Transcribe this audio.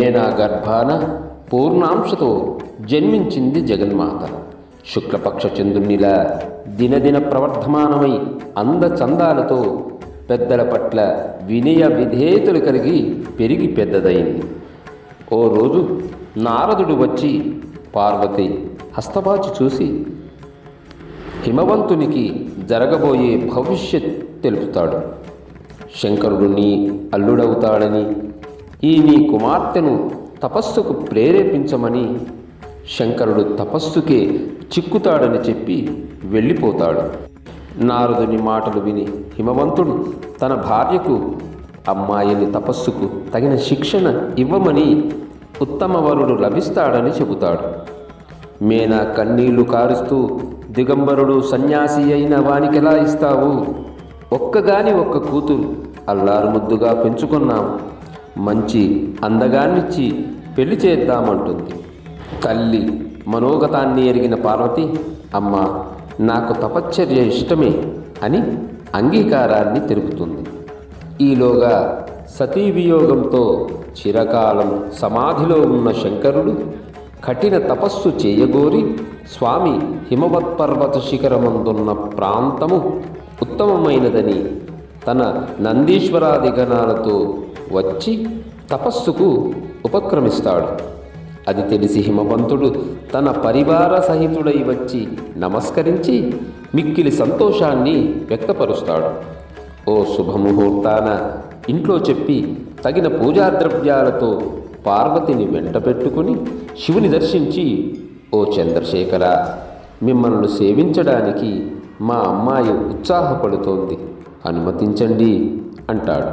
మేనా గర్భాన పూర్ణాంశతో జన్మించింది జగన్మాత. శుక్లపక్ష చంద్రునిలా దినదిన ప్రవర్ధమానమై అందచందాలతో పెద్దల పట్ల వినయ విధేయతలు కలిగి పెరిగి పెద్దదైంది. ఓ రోజు నారదుడు వచ్చి పార్వతి హస్తవాచి చూసి హిమవంతునికి జరగబోయే భవిష్యత్ తెలుపుతాడు. శంకరుడు నీ అల్లుడవుతాడని, ఈ నీ కుమార్తెను తపస్సుకు ప్రేరేపించమని, శంకరుడు తపస్సుకే చిక్కుతాడని చెప్పి వెళ్ళిపోతాడు. నారదుని మాటలు విని హిమవంతుడు తన భార్యకు అమ్మాయిని తపస్సుకు తగిన శిక్షణ ఇవ్వమని ఉత్తమ వరుడు లభిస్తాడని చెబుతాడు. మేనా కన్నీళ్లు కారుస్తూ, దిగంబరుడు సన్యాసి అయిన వానికెలా ఇస్తావు? ఒక్క కూతురు అల్లారు ముద్దుగా పెంచుకున్నాం, మంచి అందగాన్నిచ్చి పెళ్లి చేద్దామంటుంది. తల్లి మనోగతాన్ని ఎరిగిన పార్వతి, అమ్మా నాకు తపశ్చర్య ఇష్టమే అని అంగీకారాన్ని తెలుపుతుంది. ఈలోగా సతీవియోగంతో చిరకాలం సమాధిలో ఉన్న శంకరుడు కఠిన తపస్సు చేయగోరి స్వామి హిమవత్పర్వత శిఖరమందున్న ప్రాంతము ఉత్తమమైనదని తన నందీశ్వరాది గణాలతో వచ్చి తపస్సుకు ఉపక్రమిస్తాడు. అది తెలిసి హిమవంతుడు తన పరివార సహితుడై వచ్చి నమస్కరించి మిక్కిలి సంతోషాన్ని వ్యక్తపరుస్తాడు. ఓ శుభముహూర్తాన ఇంట్లో చెప్పి తగిన పూజాద్రవ్యాలతో పార్వతిని వెంట పెట్టుకుని శివుని దర్శించి, ఓ చంద్రశేఖర, మిమ్మల్ని సేవించడానికి మా అమ్మాయి ఉత్సాహపడుతోంది, అనుమతించండి అంటాడు.